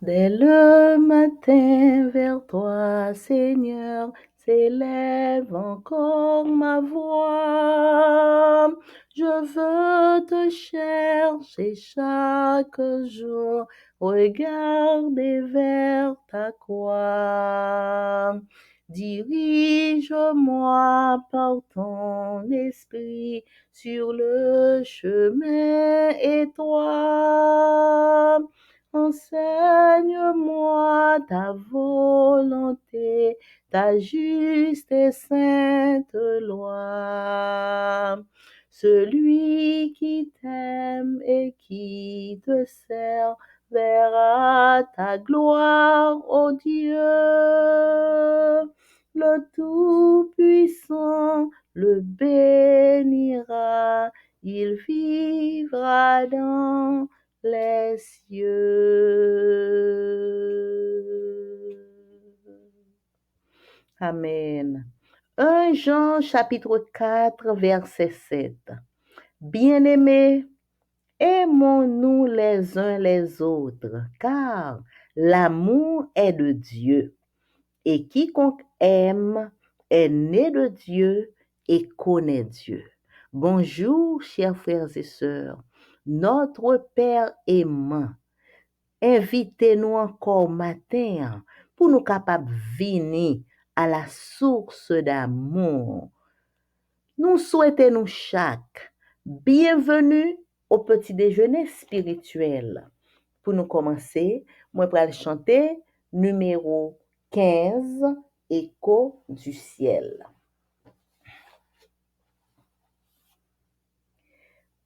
Dès le matin vers toi, Seigneur, s'élève encore ma voix. Je veux te chercher chaque jour, regarder vers ta croix. Dirige-moi par ton esprit sur le chemin étroit. Enseigne-moi ta volonté, ta juste et sainte loi. Celui qui t'aime et qui te sert verra ta gloire, ô Dieu. Le Tout-Puissant le bénira, il vivra dans les cieux. Amen. 1 Jean chapitre 4 verset 7. Bien-aimés, aimons-nous les uns les autres, car l'amour est de Dieu, et quiconque aime est né de Dieu et connaît Dieu. Bonjour, chers frères et sœurs. Notre Père aimant, invitez-nous encore matin pour nous capables venir à la source d'amour. Nous souhaitons chaque bienvenue au petit déjeuner spirituel. Pour nous commencer, moi vais chanter numéro 15, Écho du ciel.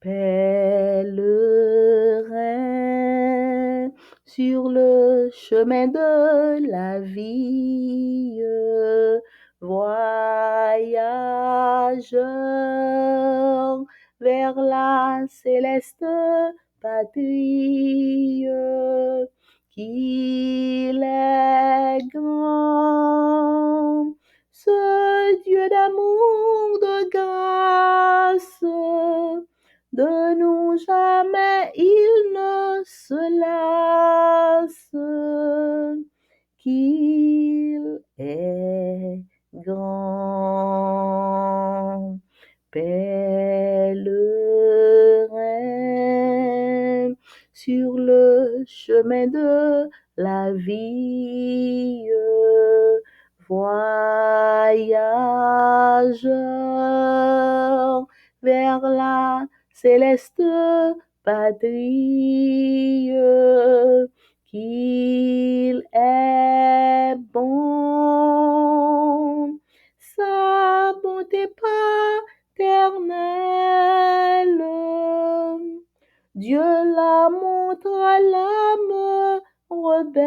Pèlerin sur le chemin de la vie, voyageur vers la céleste patrie, qu'il est grand, ce Dieu d'amour, de grâce, de nous jamais il ne se lasse, qu'il est grand. Pèlerin sur le chemin de la vie, voyageur vers la céleste patrie, qu'il est bon, sa bonté paternelle, Dieu la montre à l'âme rebelle,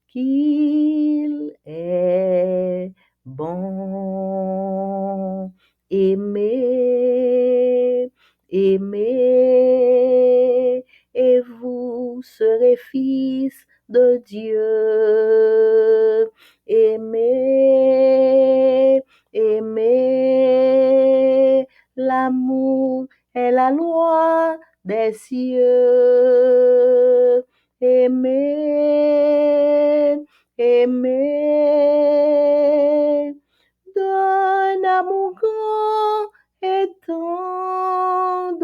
qu'il est bon. Aimez, aimez, et vous serez fils de Dieu. Aimez, aimez, l'amour est la loi des cieux. Aimez, aimez, d'un amour grand et tendre,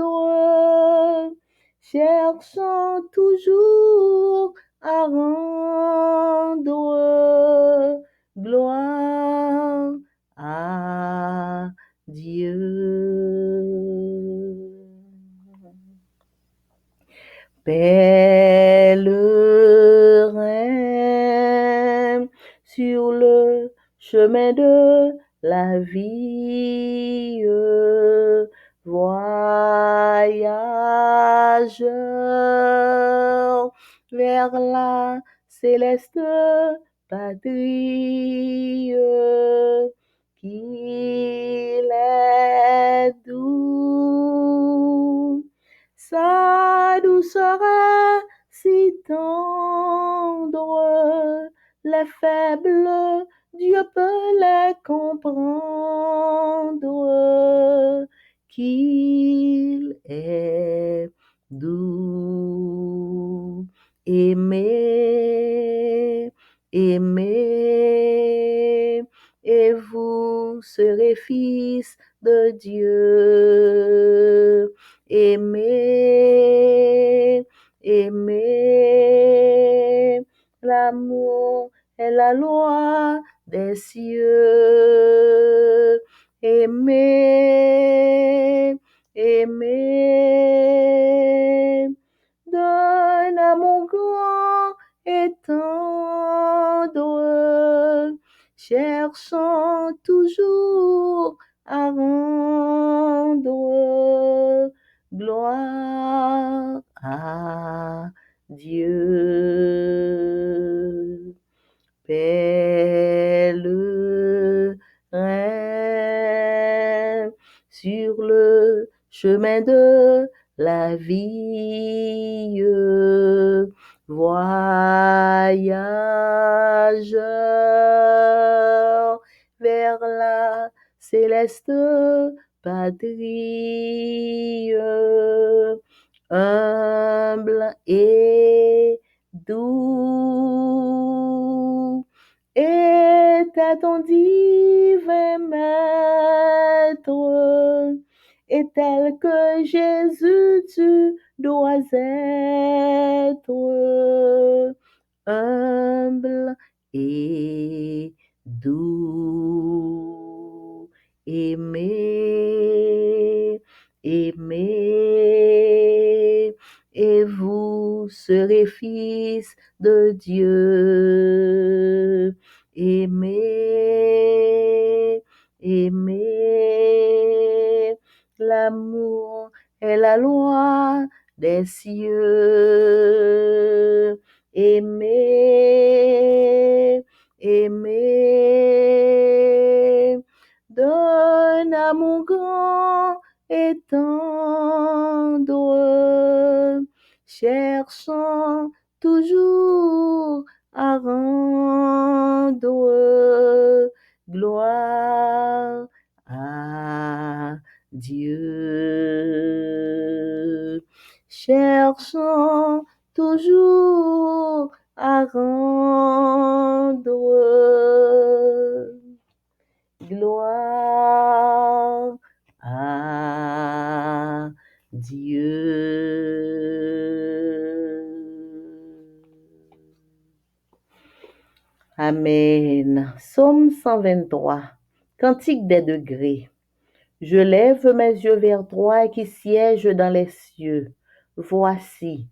cherchant toujours à rendre gloire à Dieu. Pèlerin sur le chemin de la vie, voyageur vers la céleste patrie, qu'il est doux, sa douceur est si tendre, les faibles, Dieu peut les comprendre, qu'il est doux. Aimez, aimez, et vous serez fils de Dieu. Aimez, aimez, l'amour est la loi des cieux. Aimez, aimez, d'un amour grand et tendre, cherchant toujours à rendre gloire à Dieu. Pèlerin sur le chemin de la vie, voyageur vers la céleste patrie, humble et doux, était ton divin maître, et tel que Jésus tu dois être, humble et doux. Aimez, aimez, et vous serez fils de Dieu. Aimez, aimez, l'amour est la loi des cieux. Aimez, aimez, d'un amour grand et tendre, cherchant toujours à rendre gloire à Dieu. Cherchant toujours à rendre gloire à Dieu. Amen. Psaume 123. Cantique des degrés. Je lève mes yeux vers toi qui sièges dans les cieux. Voici,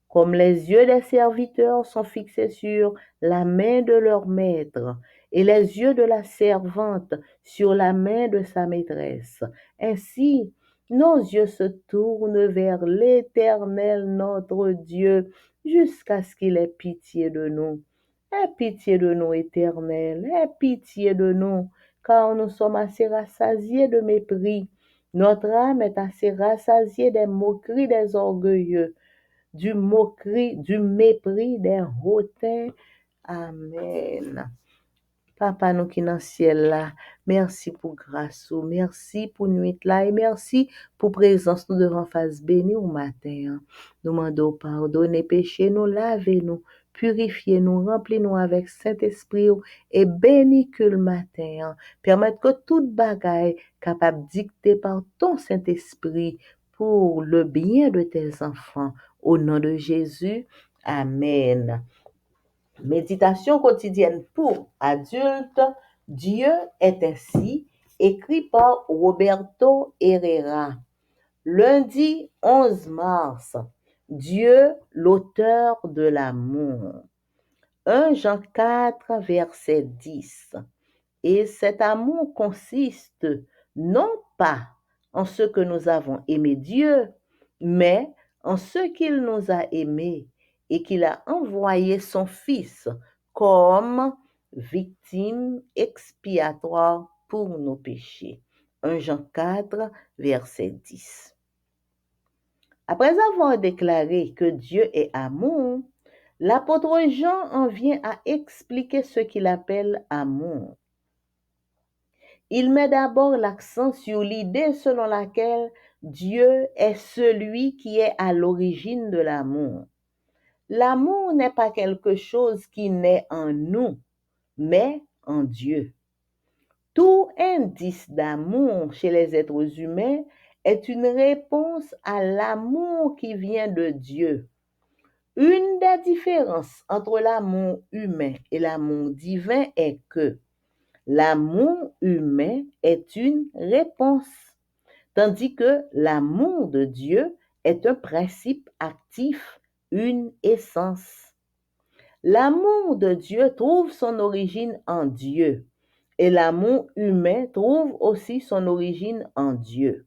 comme les yeux des serviteurs sont fixés sur la main de leur maître, et les yeux de la servante sur la main de sa maîtresse. Ainsi, nos yeux se tournent vers l'Éternel notre Dieu, jusqu'à ce qu'il ait pitié de nous. Aie pitié de nous, Éternel, aie pitié de nous, car nous sommes assez rassasiés de mépris. Notre âme est assez rassasiée des moqueries des orgueilleux, du mépris des hautains. Amen. Papa nou ki nan ciel la, merci pour grâce ou, merci pour nuit là, et merci pour présence nous devant face béni au matin. Nous mandons pardonner péché nous, laver nous, purifier nous, remplir nous avec Saint-Esprit et béni que le matin. Permettre que toute bagaille capable dictée par ton Saint-Esprit pour le bien de tes enfants. Au nom de Jésus, Amen. Méditation quotidienne pour adultes. Dieu est ainsi, écrit par Roberto Herrera. Lundi 11 mars. Dieu, l'auteur de l'amour. 1 Jean 4, verset 10. Et cet amour consiste non pas en ce que nous avons aimé Dieu, mais en ce qu'il nous a aimés et qu'il a envoyé son Fils comme victime expiatoire pour nos péchés. 1 Jean 4, verset 10. Après avoir déclaré que Dieu est amour, l'apôtre Jean en vient à expliquer ce qu'il appelle amour. Il met d'abord l'accent sur l'idée selon laquelle Dieu est celui qui est à l'origine de l'amour. L'amour n'est pas quelque chose qui naît en nous, mais en Dieu. Tout indice d'amour chez les êtres humains est une réponse à l'amour qui vient de Dieu. Une des différences entre l'amour humain et l'amour divin est que l'amour humain est une réponse, tandis que l'amour de Dieu est un principe actif, une essence. L'amour de Dieu trouve son origine en Dieu et l'amour humain trouve aussi son origine en Dieu.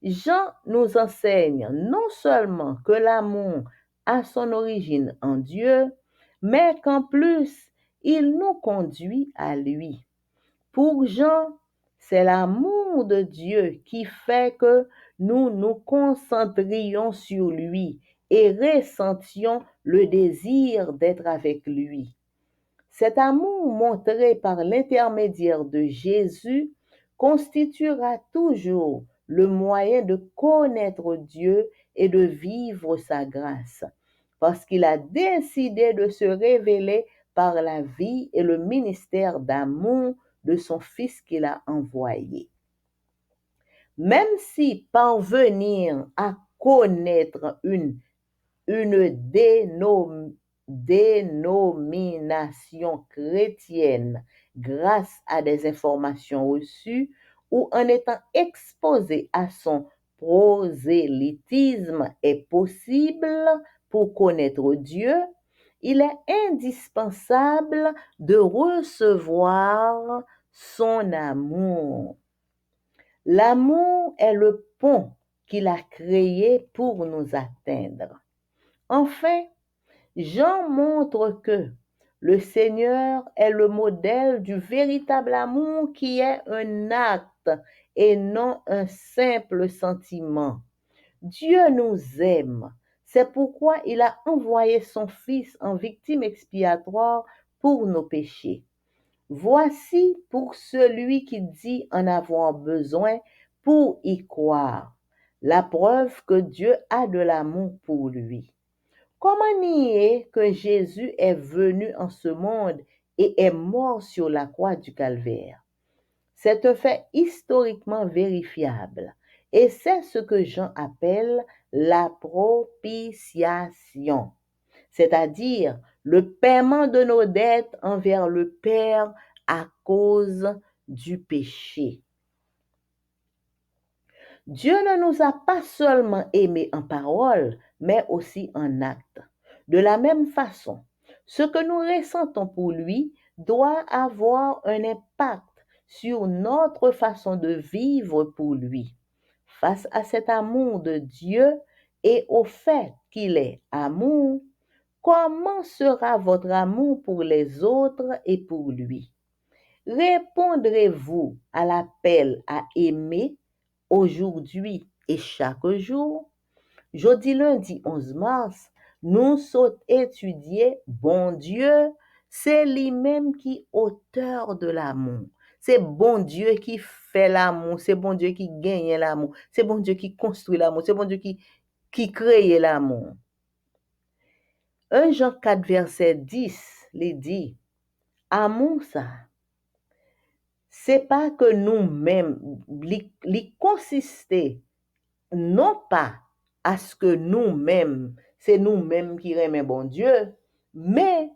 Jean nous enseigne non seulement que l'amour a son origine en Dieu, mais qu'en plus, il nous conduit à lui. Pour Jean, c'est l'amour de Dieu qui fait que nous nous concentrions sur lui et ressentions le désir d'être avec lui. Cet amour montré par l'intermédiaire de Jésus constituera toujours le moyen de connaître Dieu et de vivre sa grâce, parce qu'il a décidé de se révéler par la vie et le ministère d'amour de son Fils qu'il a envoyé. Même si parvenir à connaître une dénomination chrétienne grâce à des informations reçues ou en étant exposé à son prosélytisme est possible pour connaître Dieu, il est indispensable de recevoir son amour. L'amour est le pont qu'il a créé pour nous atteindre. Enfin, Jean montre que le Seigneur est le modèle du véritable amour qui est un acte et non un simple sentiment. Dieu nous aime. C'est pourquoi il a envoyé son Fils en victime expiatoire pour nos péchés. Voici pour celui qui dit en avoir besoin pour y croire, la preuve que Dieu a de l'amour pour lui. Comment nier que Jésus est venu en ce monde et est mort sur la croix du Calvaire? C'est un fait historiquement vérifiable et c'est ce que Jean appelle la propitiation, c'est-à-dire le paiement de nos dettes envers le Père à cause du péché. Dieu ne nous a pas seulement aimés en parole, mais aussi en acte. De la même façon, ce que nous ressentons pour lui doit avoir un impact sur notre façon de vivre pour lui. Face à cet amour de Dieu et au fait qu'il est amour, comment sera votre amour pour les autres et pour lui? Répondrez-vous à l'appel à aimer aujourd'hui et chaque jour? Jeudi lundi 11 mars, nous sommes étudiés, bon Dieu, c'est lui-même qui est auteur de l'amour. C'est bon Dieu qui fait l'amour, c'est bon Dieu qui gagne l'amour, c'est bon Dieu qui construit l'amour, c'est bon Dieu qui crée l'amour. 1 Jean 4, verset 10, il dit, amour ça, c'est pas que nous-mêmes, li consiste non pas à ce que nous-mêmes, c'est nous-mêmes qui remet bon Dieu, mais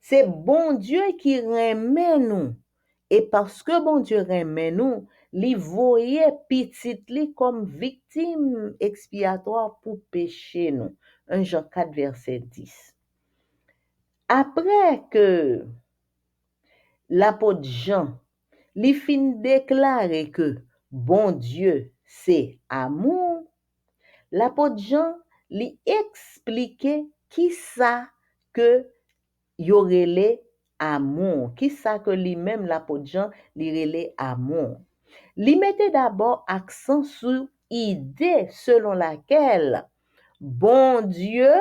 c'est bon Dieu qui remet nous. Et parce que bon Dieu remet nous, li voye petit li comme victime expiatoire pour pécher nous. 1 Jean 4, verset 10. Après que l'apôtre Jean li fin déclaré que bon Dieu c'est amour, l'apôtre Jean li expliqué qui ça que yorele amour, qui ça que lui-même l'apôtre Jean li relé amour. Li mettait d'abord accent sur idée selon laquelle bon Dieu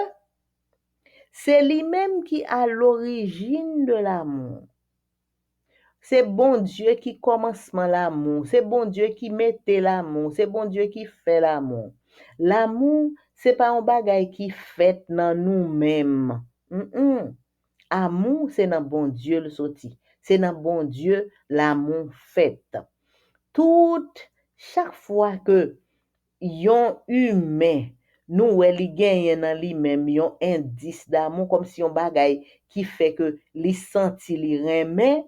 c'est lui-même qui a l'origine de l'amour. C'est bon Dieu qui commencement l'amour. C'est bon Dieu qui mettait l'amour. C'est bon Dieu qui fait l'amour. L'amour, c'est pas un bagay qui fait dans nous-mêmes. Amour, c'est dans bon Dieu le sorti. C'est dans bon Dieu l'amour fait. Chaque fois que yon humain nous li genyen dans lui-même yon indice d'amour comme si on bagay qui fait que li senti li remet,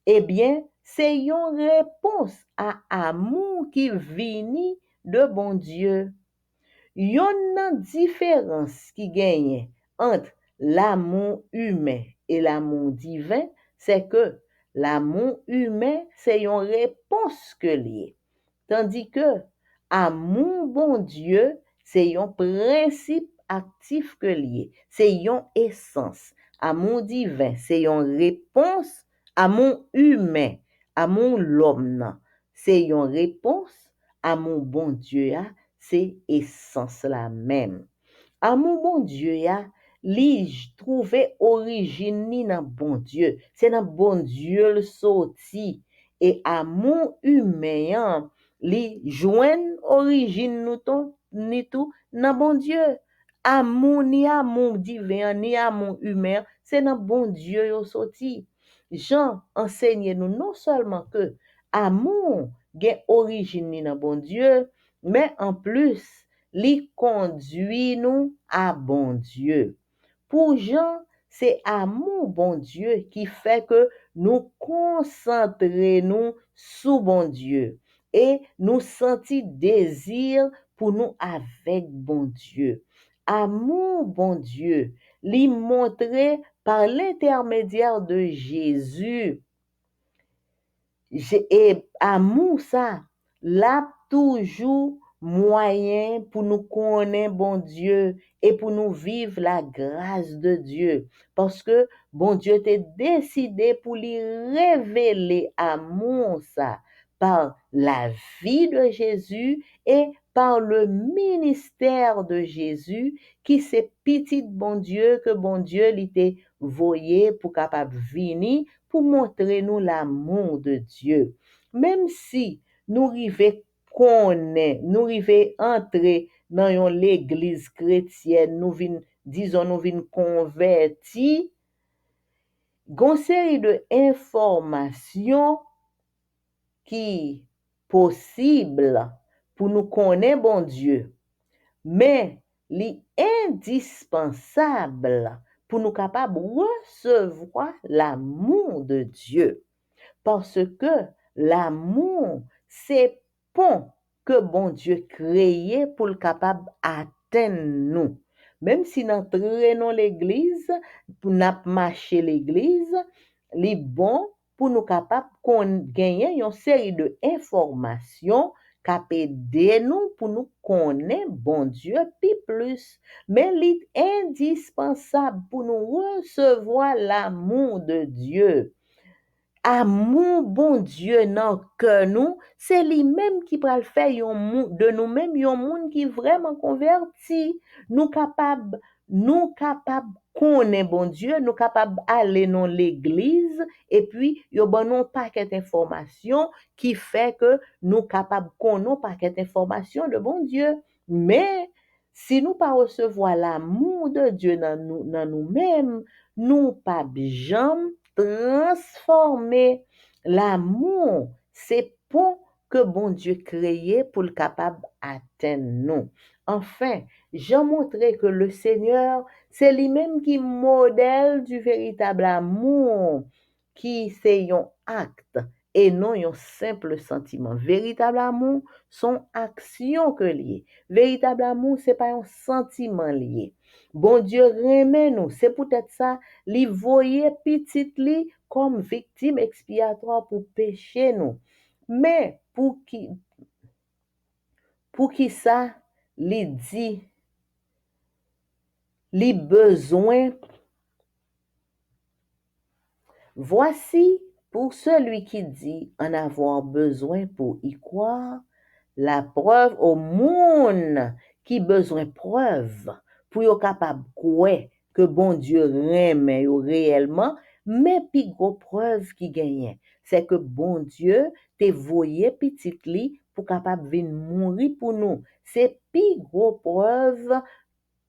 eh bien c'est yon réponse à amour qui vini de bon Dieu. Yon nan différence qui genyen entre l'amour humain et l'amour divin, c'est que l'amour humain c'est yon réponse que lié. Tandis que amour bon Dieu, c'est un principe actif que lié, c'est une essence. Amour divin, c'est une réponse. Amour humain, amour l'homme, c'est une réponse. Amour bon Dieu, c'est essence la même. Amour bon Dieu, li trouve origine ni dans bon Dieu. C'est dans bon Dieu le sorti. Et amour humain, li joine origine nous ni tout dans bon Dieu. Amour ni amour divin ni amour humain, c'est dans bon Dieu yo sorti. Jean enseigne nous non seulement que amour gen origine ni dans bon Dieu, mais en plus li conduit nous à bon Dieu. Pour Jean, c'est amour bon Dieu qui fait que nous concentrons sur bon Dieu et nous sentons désir pour nous avec bon Dieu. Amour bon Dieu, lui montré par l'intermédiaire de Jésus. Et amour ça, là toujours moyen pour nous connaître bon Dieu et pour nous vivre la grâce de Dieu. Parce que bon Dieu t'a décidé pour lui révéler amour ça par la vie de Jésus et par le ministère de Jésus qui c'est petit bon Dieu que bon Dieu l'était voyé pour capable venir pour montrer nous l'amour de Dieu. Même si nous arrivons nous arrivons entrer dans l'église chrétienne, nous vin convertis, gon série de informations qui possible pour nous connaître bon Dieu. Mais li indispensable pour nous capables recevoir l'amour de Dieu. Parce que l'amour, c'est pont que bon Dieu créé pour le capable atteindre nous. Même si nous entrons dans l'église, pour nous marcher l'église, les bon pour nous capables gagner une série de informations qui aider nous pour nous connaître bon Dieu puis plus. Mais c'est indispensable pour nous recevoir l'amour de Dieu. Amour bon Dieu dans cœur nous, c'est lui-même qui va le faire de nous-mêmes un monde qui vraiment converti. Nous capables connaître bon Dieu, nous capables aller dans l'église et puis yo bon non paquet d'informations qui fait que nous capables connaître paquet d'informations de bon Dieu. Mais si nous pas recevoir l'amour de Dieu dans nous-mêmes, nous pas jamais transformer l'amour, c'est pont que bon Dieu créé pour le capable atteindre nous. Enfin, j'ai montré que le Seigneur, c'est lui-même qui modèle du véritable amour, qui c'est un acte et non un simple sentiment. Véritable amour, son action que lié. Véritable amour, c'est pas un sentiment lié. Bon Dieu remet nous, c'est peut-être ça, li voyait petit li comme victime expiatoire pour péché nous. Mais pour qui ça, li dit, li besoin. Voici pour celui qui dit en avoir besoin pour y croire, la preuve au monde qui besoin preuve pour être capable de croire que bon Dieu remet réellement, mais puis gros preuve qui gagne, c'est que bon Dieu te voyé petit li pour capable venir mourir pour nous. C'est plus gros preuve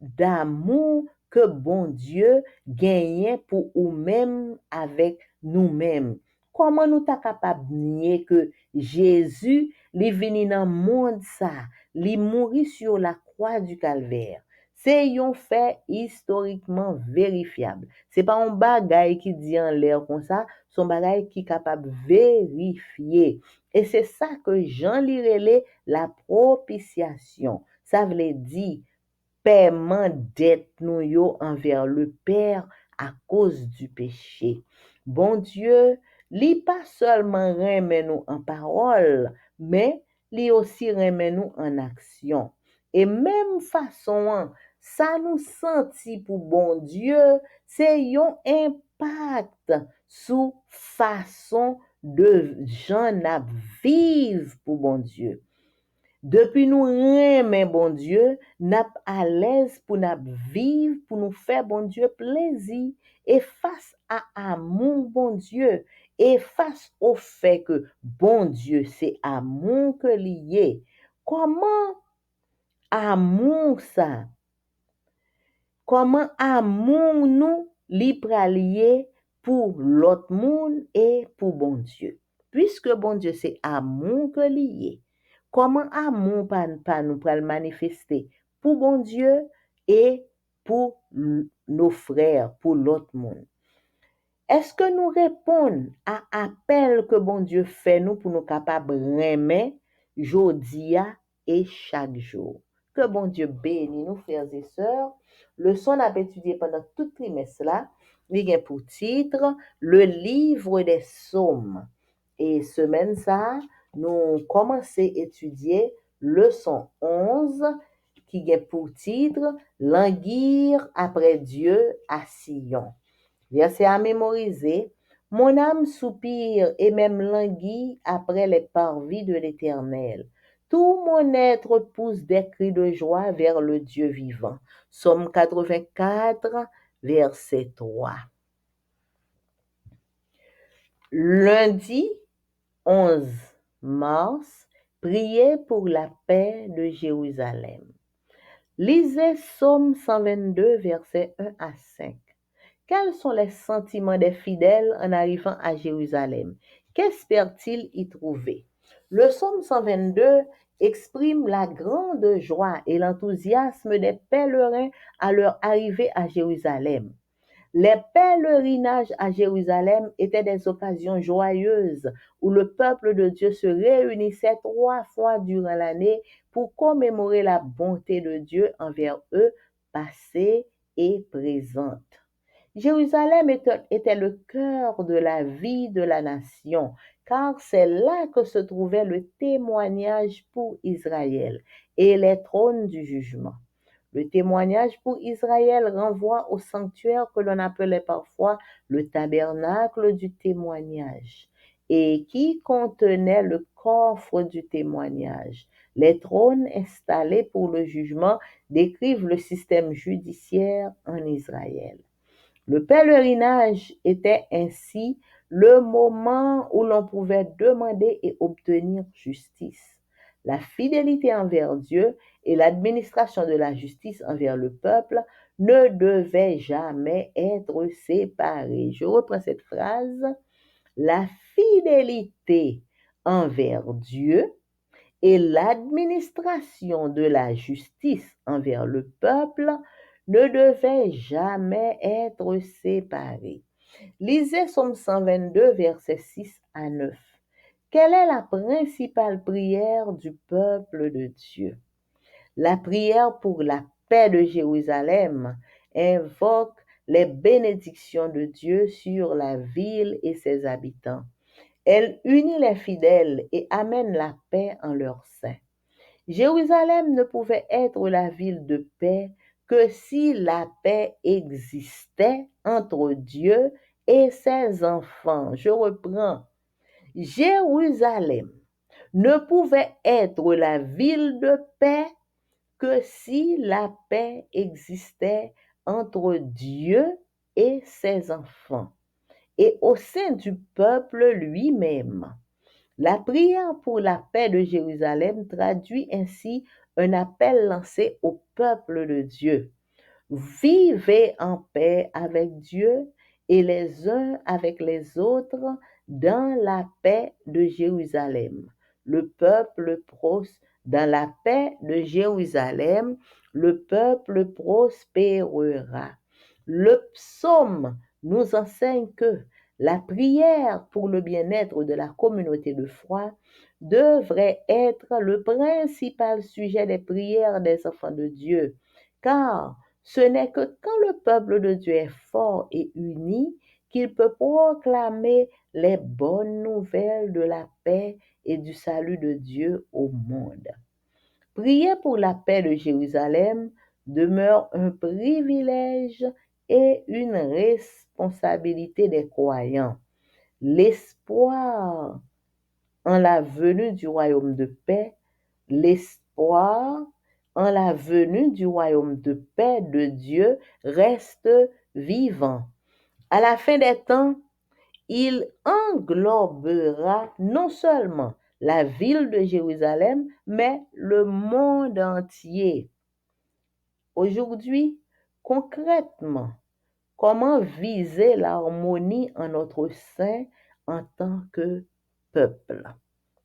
d'amour que bon Dieu gagne pour nous-mêmes avec nous-mêmes. Comment nous ta capable nier que Jésus est venu dans le monde ça, il mourit sur la croix du calvaire. C'est un fait historiquement vérifiable. C'est pas un bagage qui dit en l'air comme ça, c'est un bagage qui est capable de vérifier. Et c'est ça que Jean lirelait la propitiation. Ça veut dire paiement dette nous yo envers le Père à cause du péché. Bon Dieu, li pas seulement remet nous en parole, mais li aussi remet nous en action. Et même façon, ça nous senti pour bon Dieu, c'est un impact sous façon de gens n'a vivre pour bon Dieu. Depuis nous remet bon Dieu, n'a à l'aise pour nous vivre, pour nous faire bon Dieu plaisir. Et face à amour bon Dieu, et face au fait que bon Dieu c'est amour que lié, comment amour ça? Comment amour nous li pralier pour l'autre monde et pour bon Dieu? Puisque bon Dieu c'est amour que lié. Comment amour pas nous pral manifester pour bon Dieu et pour nos frères, pour l'autre monde? Est-ce que nous répondons à appel que bon Dieu fait nous pour nous capables remettre jodia et chaque jour? Que bon Dieu bénisse nous, frères et sœurs. Leçon à étudier pendant tout trimestre là, il y a pour titre le livre des psaumes. Et semaine ça, nous commençons à étudier leçon 11 qui a pour titre Languir après Dieu à Sion. Verset à mémoriser. Mon âme soupire et même languit après les parvis de l'Éternel. Tout mon être pousse des cris de joie vers le Dieu vivant. Psaume 84, verset 3. Lundi 11 mars, priez pour la paix de Jérusalem. Lisez Psaume 122, versets 1 à 5. Quels sont les sentiments des fidèles en arrivant à Jérusalem? Qu'espèrent-ils y trouver? Le psaume 122 exprime la grande joie et l'enthousiasme des pèlerins à leur arrivée à Jérusalem. Les pèlerinages à Jérusalem étaient des occasions joyeuses où le peuple de Dieu se réunissait 3 fois durant l'année pour commémorer la bonté de Dieu envers eux, passée et présente. Jérusalem était le cœur de la vie de la nation, car c'est là que se trouvait le témoignage pour Israël et les trônes du jugement. Le témoignage pour Israël renvoie au sanctuaire que l'on appelait parfois le tabernacle du témoignage et qui contenait le coffre du témoignage. Les trônes installés pour le jugement décrivent le système judiciaire en Israël. Le pèlerinage était ainsi le moment où l'on pouvait demander et obtenir justice. La fidélité envers Dieu et l'administration de la justice envers le peuple ne devaient jamais être séparées. Je reprends cette phrase. La fidélité envers Dieu et l'administration de la justice envers le peuple ne devaient jamais être séparées. Lisez Psaume 122, versets 6 à 9. Quelle est la principale prière du peuple de Dieu? La prière pour la paix de Jérusalem invoque les bénédictions de Dieu sur la ville et ses habitants. Elle unit les fidèles et amène la paix en leur sein. Jérusalem ne pouvait être la ville de paix que si la paix existait entre Dieu et ses enfants. Je reprends. Jérusalem ne pouvait être la ville de paix que si la paix existait entre Dieu et ses enfants et au sein du peuple lui-même. La prière pour la paix de Jérusalem traduit ainsi un appel lancé au peuple de Dieu. Vivez en paix avec Dieu et les uns avec les autres dans la paix de Jérusalem. Le peuple dans la paix de Jérusalem, le peuple prospérera. Le psaume nous enseigne que la prière pour le bien-être de la communauté de foi devrait être le principal sujet des prières des enfants de Dieu, car ce n'est que quand le peuple de Dieu est fort et uni qu'il peut proclamer les bonnes nouvelles de la paix et du salut de Dieu au monde. Prier pour la paix de Jérusalem demeure un privilège et une responsabilité des croyants. L'espoir en la venue du royaume de paix, l'espoir en la venue du royaume de paix de Dieu reste vivant. À la fin des temps, il englobera non seulement la ville de Jérusalem, mais le monde entier. Aujourd'hui, concrètement, comment viser l'harmonie en notre sein en tant que peuple?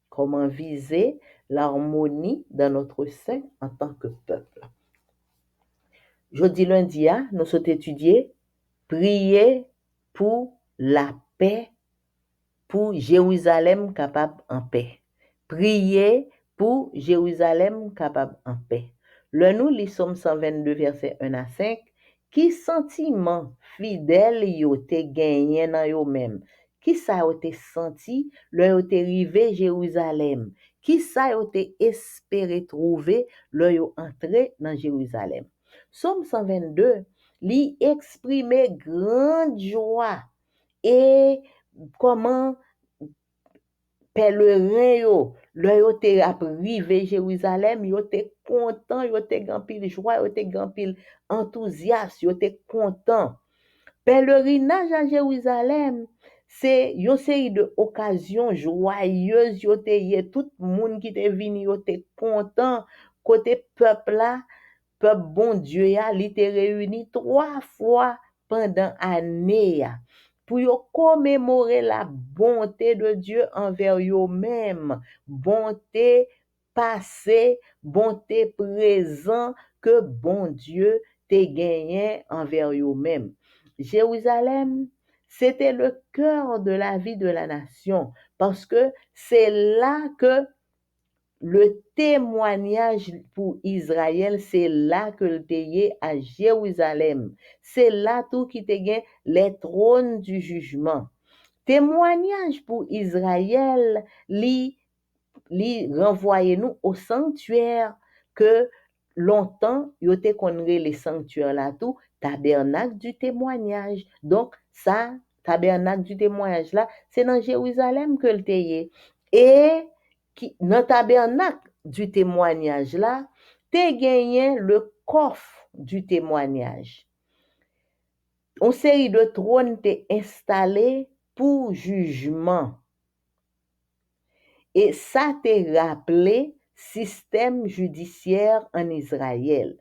Comment viser l'harmonie dans notre sein en tant que peuple? Jeudi lundi, nous sommes étudiés prier pour la paix, pour Jérusalem capable en paix. Prier pour Jérusalem capable en paix. Le nous lit Somme 122, versets 1 à 5, qui sentiment fidèle yo te gagné dans yo même? Qui ça yo te senti, le yo te rivé Jérusalem? Qui ça yo te espéré trouver, le yo entré dans Jérusalem? Somme 122, li exprimer grande joie et comment pèlerin yo, le yo te arrivé Jérusalem, yo te content, yo te grand pile joie, yo te grand pile enthousiaste, yo te content. Pèlerinage à Jérusalem, c'est une série de occasions joyeuses, yo te y tout monde qui te vini, yo te content côté peuple là, peuple bon Dieu ya, li te réuni 3 fois pendant année pour yo commémorer la bonté de Dieu envers eux-mêmes, bonté passée, bonté présent que bon Dieu te gagné envers eux-mêmes. Jérusalem, c'était le cœur de la vie de la nation parce que c'est là que le témoignage pour Israël, c'est là que le est à Jérusalem. C'est là tout qui te gagne les trônes du jugement. Témoignage pour Israël, li renvoyer nous au sanctuaire que longtemps yo te connaît les sanctuaires là tout tabernacle du témoignage. Donc ça tabernacle du témoignage là, c'est dans Jérusalem que le te et qui dans tabernacle du témoignage là, te gagné le coffre du témoignage. Une série de trônes t'est installé pour jugement. Et ça te rappelé système judiciaire en Israël.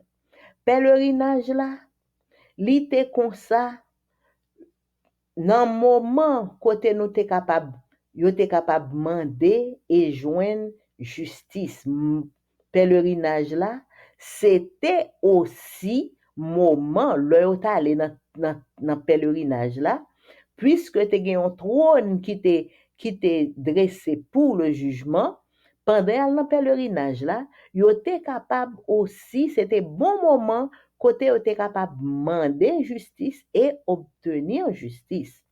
Pèlerinage là, li te comme ça, dans moment côté nous te capable, yo te capable demander et joindre justice. Pèlerinage là, c'était aussi moment là yo ta allé dans pèlerinage là, puisque te gen un trône qui t'est dressé pour le jugement, pendant le pèlerinage là, yo te capable aussi, c'était bon moment côté yo te capable demander justice et obtenir justice.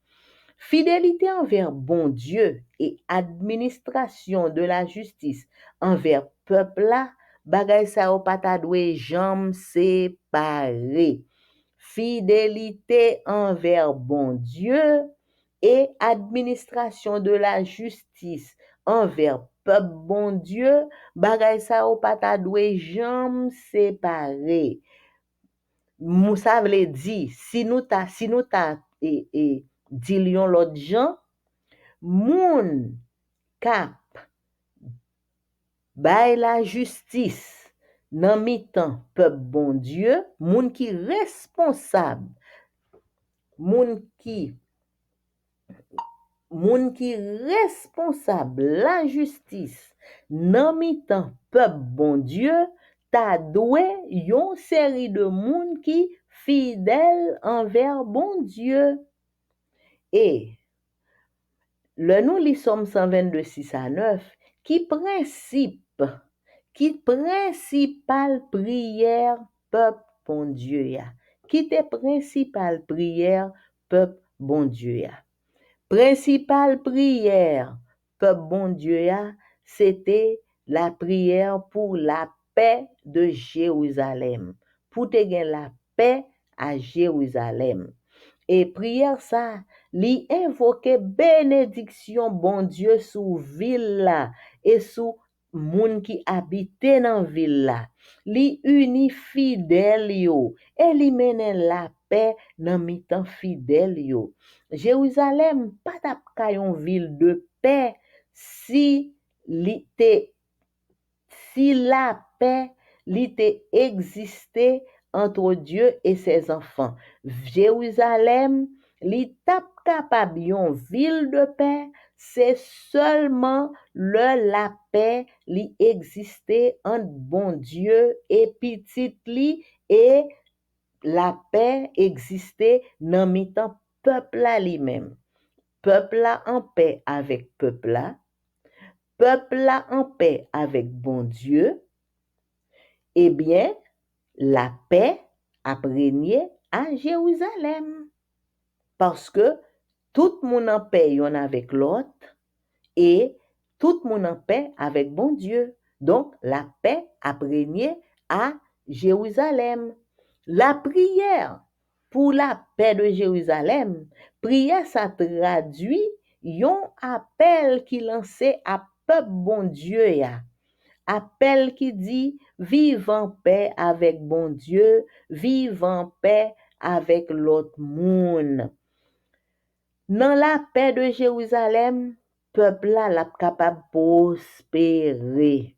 Fidélité envers bon Dieu et administration de la justice envers peuple là, bagay sa yo pa ta dwe jam séparé. Fidélité envers bon Dieu et administration de la justice envers peuple bon Dieu, bagay sa yo pa ta dwe jam séparé. Moussa vle di, si nous ta dit lion l'autre gens, moun ka bay la justice nan mi-tan peuple bon Dieu, moun ki responsable, moun ki responsable la justice nan mi-tan peuple bon Dieu, ta doué yon série de moun qui fidèle envers bon Dieu. Et le nous lit Somme 122, 6 à 9, qui principale prière peuple bon Dieu ya. Qui te principale prière peuple bon Dieu ya. Principale prière peuple bon Dieu ya, c'était la prière pour la paix de Jérusalem. Pour te gen la paix à Jérusalem. Et prière ça, li invoque bénédiction bon Dieu sous ville là et sous moun qui habite dans ville là. Li uni fidèle yo et li mène la paix dans mi-temps fidèle yo. Jérusalem pas tap kayon ville de paix si la paix li te existé entre Dieu et ses enfants. Jérusalem, li tap kapab yon ville de paix, c'est seulement la paix li existé entre bon Dieu et petit li et la paix existé nan mi-tan peuple la lui-même. Peuple la en paix avec peuple la en paix avec bon Dieu, eh bien, la paix a régné à Jérusalem. Parce que tout le monde en paix yon avec l'autre et tout le monde en paix avec bon Dieu. Donc, la paix a régné à Jérusalem. La prière pour la paix de Jérusalem, prière ça traduit yon appel qui lancé à peuple bon Dieu ya. Appel qui dit vive en paix avec bon Dieu, vive en paix avec l'autre monde. Dans la paix de Jérusalem, peuple la capable prospérer.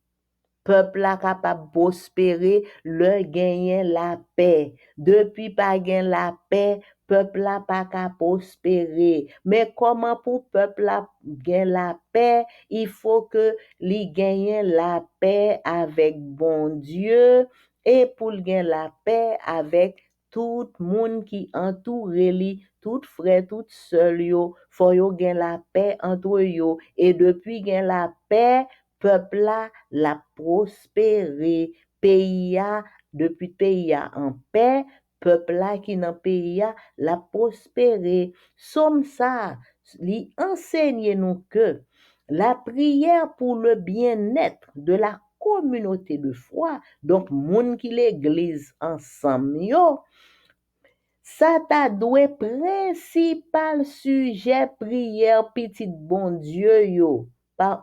Peuple la capable prospérer, le gagner la paix. Depuis pas gain la paix, peuple la pas capable prospérer. Mais comment pour peuple la gain la paix, il faut que li gagne la paix avec bon Dieu et pour gain la paix avec tout monde qui entoure li, tout frère, tout seul yo, faut yo gain la paix entre yo et depuis gain la paix, peuple la prospéré, pays a depuis pays a en paix, peuple là qui dans pays a la prospéré. Somme ça, li enseigne nous que la prière pour le bien-être de la communauté de foi, donc moun qui l'église ensemble yo, ça t'a doué principal sujet prière petit bon Dieu yo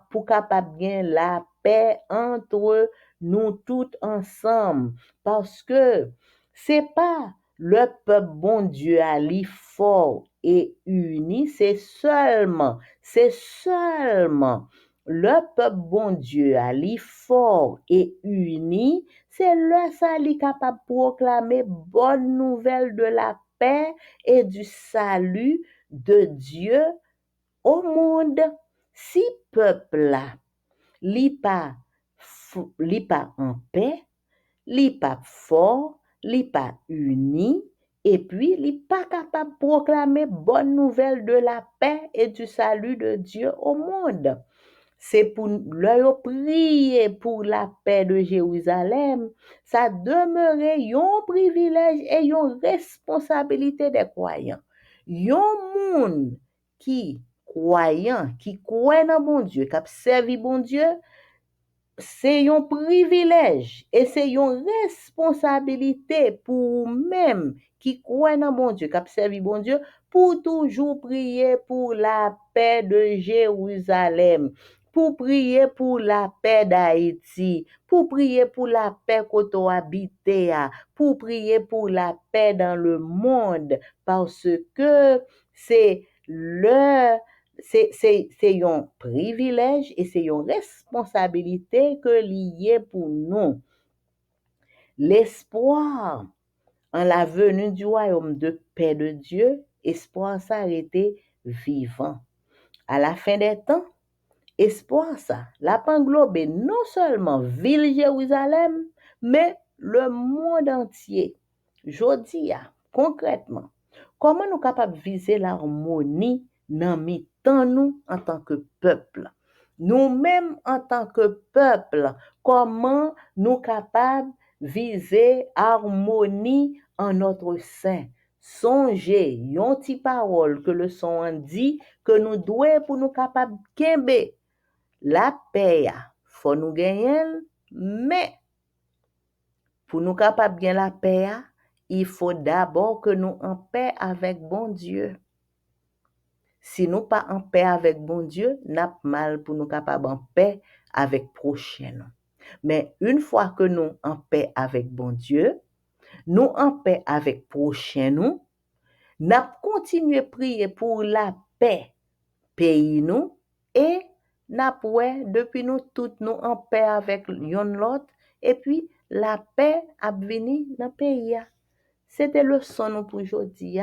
pour capable gain la paix entre nous tous ensemble parce que c'est pas le peuple bon Dieu à li fort et uni, c'est seulement le peuple bon Dieu à li fort et uni, c'est là ça li capable proclamer bonne nouvelle de la paix et du salut de Dieu au monde. Si peuple là li pas en paix, li pas fort, li pas uni et puis li pas capable proclamer bonne nouvelle de la paix et du salut de Dieu au monde. C'est pour leur prier pour la paix de Jérusalem, ça demeurait un privilège et une responsabilité des croyants. Yon moun qui croyant, qui croit dans bon Dieu, qui a servi bon Dieu, c'est un privilège et c'est une responsabilité pour même qui croit dans bon Dieu, qui a servi bon Dieu, pour toujours prier pour la paix de Jérusalem, pour prier pour la paix d'Haïti, pour prier pour la paix qu'on habite, pour prier pour la paix dans le monde, parce que c'est c'est un privilège et c'est une responsabilité que lié pour nous. L'espoir en la venue du royaume de paix de Dieu, espoir s'arrêter vivant. À la fin des temps, espoir ça, l'a englobé non seulement ville Jérusalem, mais le monde entier. Jodi a, concrètement, comment nous capables de viser l'harmonie dans mi-temps nous en tant que peuple? Nous-mêmes en tant que peuple, comment nous capables de viser harmonie en notre sein? Songez, yon ti parole que le son dit que nous devons pour nous capables kembe la paix, faut nous gagner, mais pour nous capables gagner la paix, il faut d'abord que nous en paix avec bon Dieu. Si nous pas en paix avec bon Dieu, n'a mal pour nous capables en paix avec prochain. Mais une fois que nous en paix avec bon Dieu, nous en paix avec prochain nous, n'a continuer prier pour la paix pays nous et n'a ouais depuis nous toutes nous en paix avec yon l'autre et puis la paix a venu dans pays. C'était le son nous pour aujourd'hui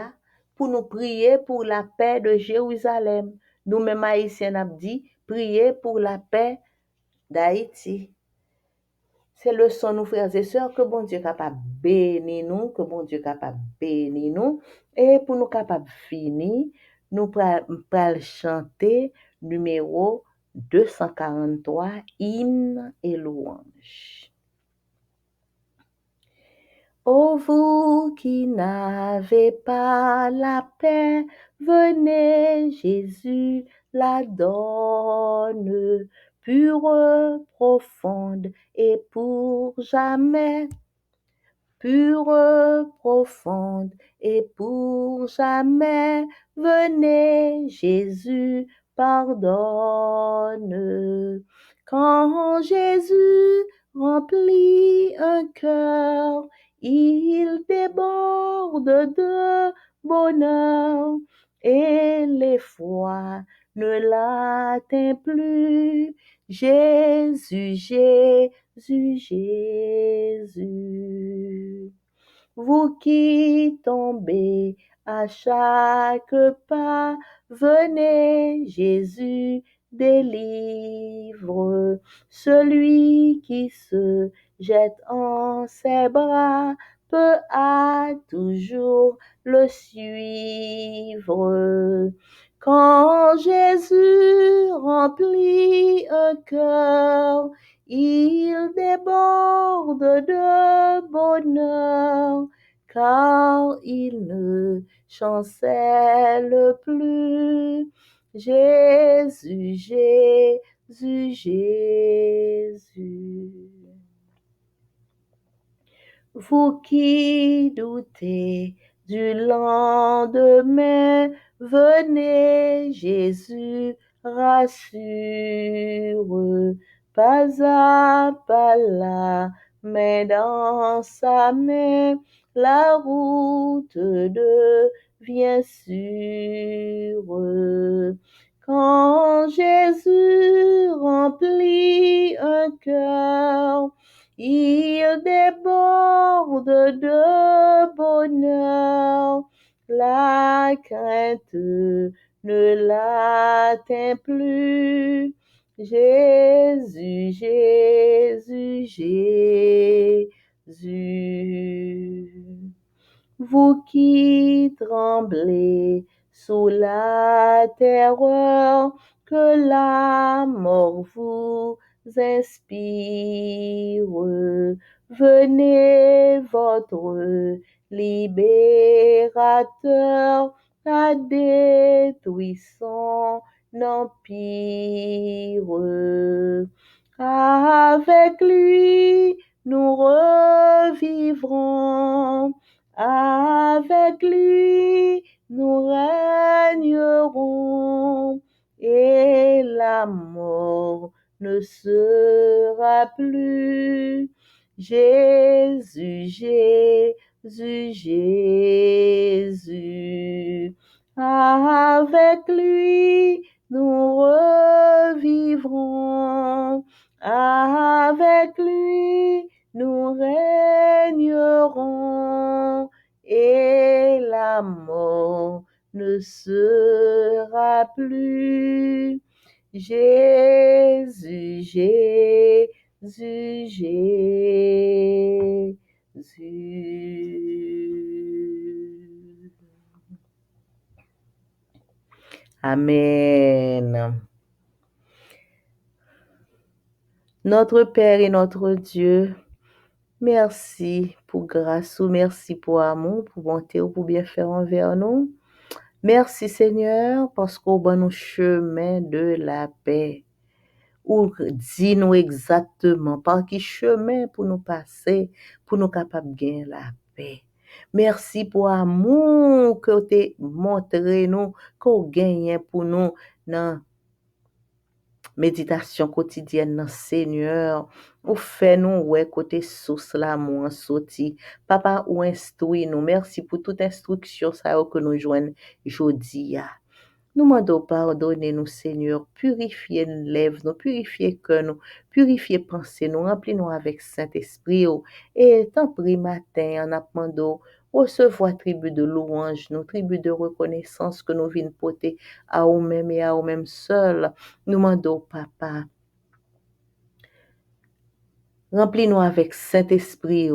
pour nous prier pour la paix de Jérusalem. Nous mêmes haïtiens a dit prier pour la paix d'Haïti. C'est le son nous frères et sœurs que bon Dieu capable bénir nous, que bon Dieu capable bénir nous et pour nous capable finir nous pral chanter numéro 243 hymne et louange. Ô vous qui n'avez pas la paix, venez, Jésus la donne, pure, profonde et pour jamais. Pure, profonde et pour jamais, venez, Jésus pardonne. Quand Jésus remplit un cœur, il déborde de bonheur et l'effroi ne l'atteint plus. Jésus, Jésus, Jésus. Vous qui tombez à chaque pas, venez, Jésus délivre. Celui qui se jette en ses bras peut à toujours le suivre. Quand Jésus remplit un cœur, il déborde de bonheur, car il ne chancelle plus. Jésus, Jésus, Jésus. Vous qui doutez du lendemain, venez, Jésus rassure, pas à pas la main dans sa main, la route devient sûre. Quand Jésus remplit un cœur, il déborde de bonheur, la crainte ne l'atteint plus. Jésus, Jésus, Jésus. Vous qui tremblez sous la terreur que la mort vous inspire, venez, votre libérateur a détruit son empire. Avec lui, nous revivrons. Avec lui, nous régnerons et la mort ne sera plus. Jésus, Jésus, Jésus. Avec lui, la mort ne sera plus. Jésus, Jésus, Jésus. Amen. Notre Père et notre Dieu, merci pour grâce ou merci pour amour, pour bonté ou pour bien faire envers nous. Merci Seigneur parce qu'au bon nous chemin de la paix. Ou dis-nous exactement par qui chemin pour nous passer, pour nous capables de gagner la paix. Merci pour l'amour que tu as montré nous, qu'on gagne pour nous dans méditation quotidienne, Seigneur. Ou fait nous, ouais, côté source l'amour sorti. Papa, ou instruit nous. Merci pour toute instruction ça que nous joignons aujourd'hui. Nous demandons pardonner nous, Seigneur, purifier nos lèvres, nous purifier cœur, nous purifier pensée, nous remplir nous avec Saint-Esprit. Et tant pris matin, en demandant recevoir tribu de louange, nos tribus de reconnaissance que nous venons porter à nous-mêmes et à nous-mêmes seuls. Nous demandons, Papa, remplis-nous avec Saint-Esprit.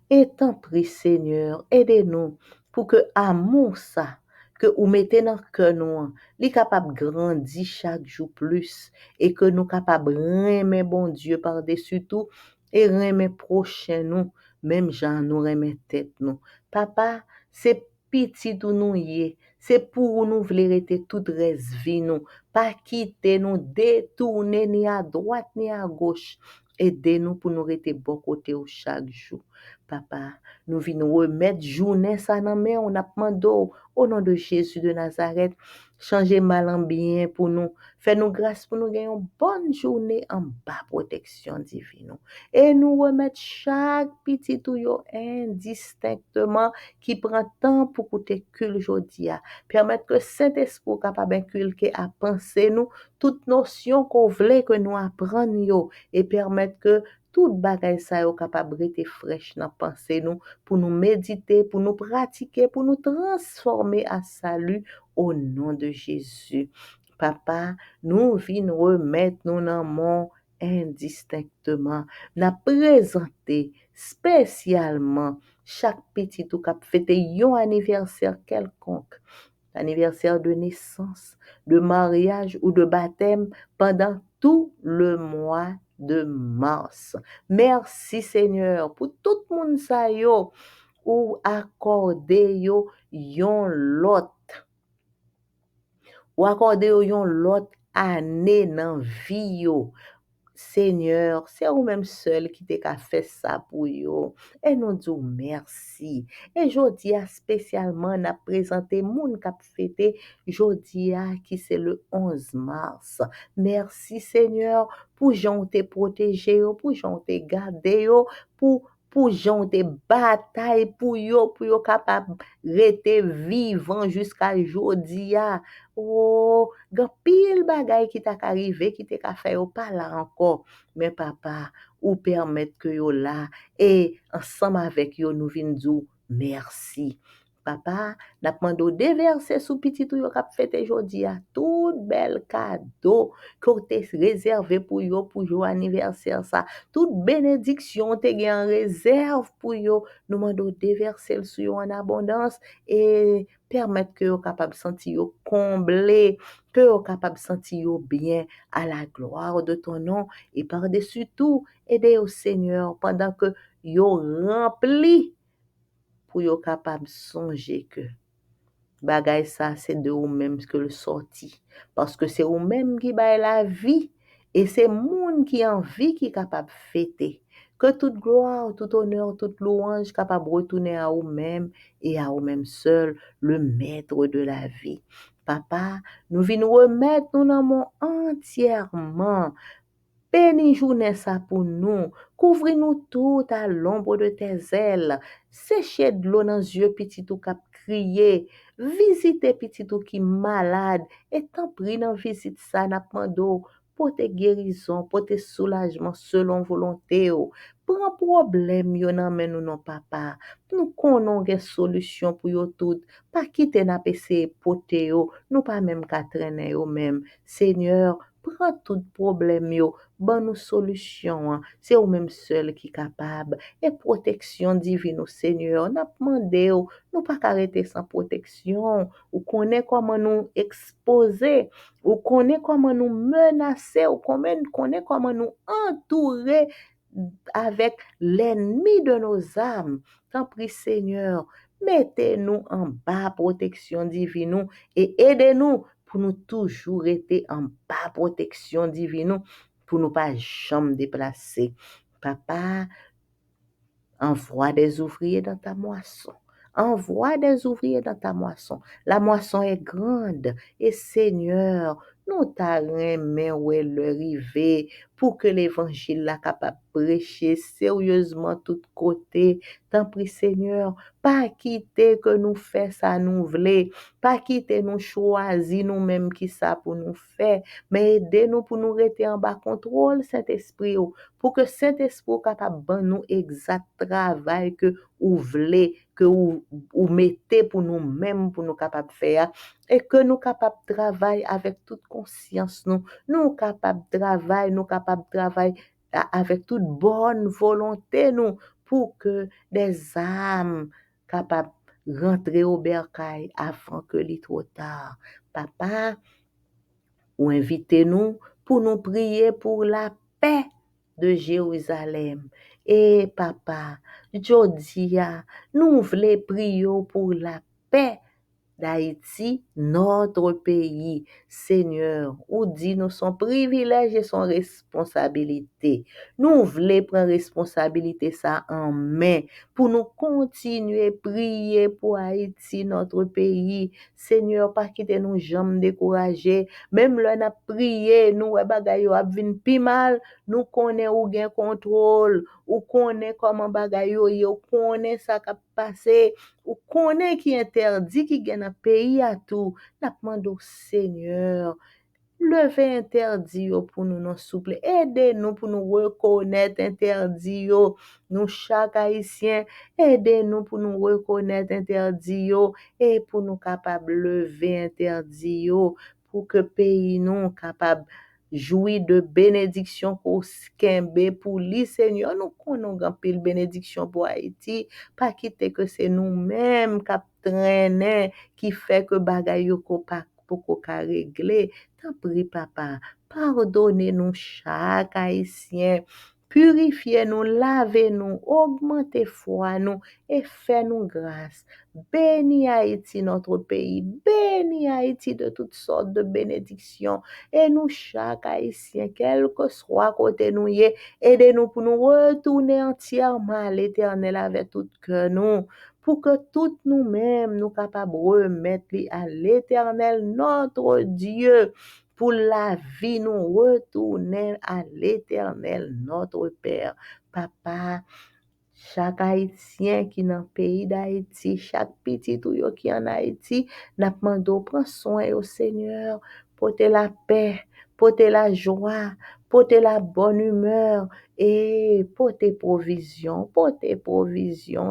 Et tant pis, Seigneur, aidez-nous pour que amour ça, que vous mettez dans le cœur nous, est capable de grandir chaque jour plus et que nous capables de aimer bon Dieu par-dessus tout et aimer prochain nous, même gens nous aimer tête nous. Papa, c'est petit tout nous y est, c'est pour nous vouloir être toute reste vie nous, pas quitter nous, détourner ni à droite ni à gauche. Aidez-nous pour nous rester bon côté chaque jour. Papa, nous venons remettre journée ça dans main, on a demandé au nom de Jésus de Nazareth, changer mal en bien pour nous, fais-nous grâce pour nous gagner une bonne journée en bas protection divine. Et nous remettre chaque petit tuyau indistinctement qui prend temps pour coûter cul aujourd'hui. Permettre que Saint-Esprit capable d'inculquer à penser nous toute notion qu'on voulait que nous apprenions et permettre que toute bagaille ça est capable de rester fraîche dans pensée nous pour nous méditer, pour nous pratiquer, pour nous transformer à salut au nom de Jésus. Papa, nous venons remettre nous dans mon indistinctement, n'a présenté spécialement chaque petit ou cap fêter un anniversaire quelconque, anniversaire de naissance, de mariage ou de baptême pendant tout le mois de mars. Merci Seigneur pour tout le monde ça yo ou accorder yo yon lot ou accorder yo yon lot année dans vie yo. Seigneur, c'est vous-même seul qui t'a fait ça pour yo. Et nous disons merci. Et jodi a spécialement n'a présenté moun k'ap fêté jodi a qui c'est le 11 mars. Merci Seigneur pour j'ont te protéger yo, pour j'ont te garder yo, pour j'ont te bataille pour yo capable rester vivant jusqu'à jodi a. Oh, gan pile bagay qui t'a arrivé, qui t'a fait yo pas là encore. Mais papa, ou permettre que yo là et ensemble avec yo nous vinn dire merci. Papa, n'a demandé déverser sous petit tout yo k'ap fêter jodi a tout bel cadeau que t'es réservé pour yo anniversaire ça. Toute bénédiction t'es en réserve pour yo, nous demandons déverser sur yo en abondance et permettre que yo capable sentir yo comblé, que yo capable sentir yo bien à la gloire de ton nom et par-dessus tout aider au Seigneur pendant que yo rempli pour yo capable songer que bagay ça c'est de ou même que le sorti parce que c'est ou même qui bail la vie et c'est monde qui en vie qui capable fêter que toute gloire, tout honneur, toute louange capable retourner à vous-même et à vous-même seul, le maître de la vie. Papa, nous venons remettre nous dans mon entièrement. Bénis journée ça pour nous. Couvre-nous tout à l'ombre de tes ailes. Séchez de l'eau dans les yeux petit tout cap crier. Visitez petit tout qui malade. Et tant pris dans visite ça n'a pas d'eau porter guérison, porter soulagement selon volonté. Prends problème yo nan men nou non papa. Nous konon gen solution pour yo tout. Pas quitter n'a essayer pote yo, nous pas même qu'à traîner yo même. Seigneur, prends tout problème yo, ban nous solution. C'est ou même seul qui capable. Et protection divine, Seigneur, n'a demandé nous pas arrêter sans protection. Ou connaît comment nous exposer, ou connaît comment nous menacer, ou connaît comment nous entourer avec l'ennemi de nos âmes. T'en prie, Seigneur, mettez-nous en bas protection divine et aidez-nous pour nous toujours être en bas protection divine pour nous pas jamais déplacer. Papa, envoie des ouvriers dans ta moisson. Envoie des ouvriers dans ta moisson. La moisson est grande. Et Seigneur, nous t'arrêtons où est le rivet pour que l'évangile la capable de prêcher sérieusement tout côté. Tant prie Seigneur, pas quitter que nous fait ça nous voulons, pas quitter nous choisir nous-mêmes qui ça pour nous faire, mais aidez-nous pour nous rester en bas contrôle Saint-Esprit pour que Saint-Esprit capable de nous exact travail que vous voulez, que vous mettez pour nous-mêmes, pour nous capables de faire, et que nous capables de travailler avec toute conscience, nous capables de travailler avec toute bonne volonté, pour que des âmes capables de rentrer au bercail avant que il trop tard. Papa, ou invitez-nous pour nous prier pour la paix de Jérusalem. Et papa, Jodia, nous voulons prier pour la paix d'Haïti, notre pays. Seigneur, ou dit nous son privilège et son responsabilité. Nous voulons prendre responsabilité ça en main pour nous continuer à prier pour Haïti, notre pays. Seigneur, pas quitter nous jamais décourager. Même là, n'a prié, nous, bagay yo ap vin pi mal, nous connaît ou gen contrôle, ou connaît comment bagay yo connaît ça qui passé, ou connaît qui interdit qui gen dans pays à tout. N'a demandé Seigneur, levez interdit yo pour nous non souple. Aidez-nous pour nous reconnaître interdit yo. Nous chaque haïtien, aidez-nous pour nous reconnaître interdit yo et pour nous capable lever interdit yo pour que pays nous capable jouir de bénédiction pour skembe pour li Seigneur nous connaissons grand pile bénédiction pour Haïti pas quitter que c'est nous-mêmes qui traîner qui fait que bagay yo ko pas pour ka régler. T'en prie papa, pardonnez-nous chaque haïtien. Purifiez-nous, lavez-nous, augmentez foi nous et faites-nous grâce. Bénis Haïti, notre pays. Bénis Haïti de toutes sortes de bénédictions. Et nous, chaque haïtien, quel que soit côté nous, aidez-nous pour nous retourner entièrement à l'éternel avec tout cœur nous. Pour que toutes nous-mêmes, nous capables de remettre à l'éternel, notre Dieu. Pour la vie, nous retourner à l'éternel, notre Père. Papa, chaque haïtien qui est dans le pays d'Haïti, chaque petit ou yo qui est en Haïti, n'a demandé prendre soin au Seigneur, porter la paix, porter la joie, porter la bonne humeur et porter provision,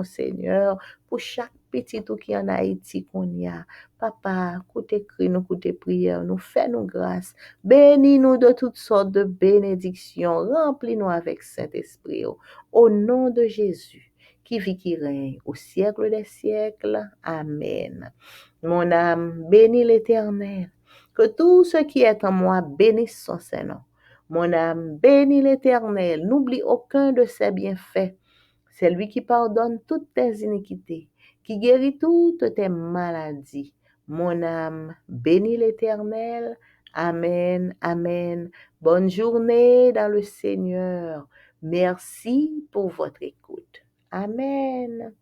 Seigneur, pour chaque petit ou qui est en Haïti qu'on y a. Papa, écoutez cri nous, écoutez prière, nous fais-nous grâce, bénis-nous de toutes sortes de bénédictions, remplis-nous avec Saint-Esprit. Au nom de Jésus, qui vit, qui règne au siècle des siècles. Amen. Mon âme bénit l'Éternel. Que tout ce qui est en moi bénisse son Saint-Nom. Mon âme bénit l'Éternel. N'oublie aucun de ses bienfaits. C'est lui qui pardonne toutes tes iniquités, qui guérit toutes tes maladies. Mon âme bénit l'Éternel. Amen, amen. Bonne journée dans le Seigneur. Merci pour votre écoute. Amen.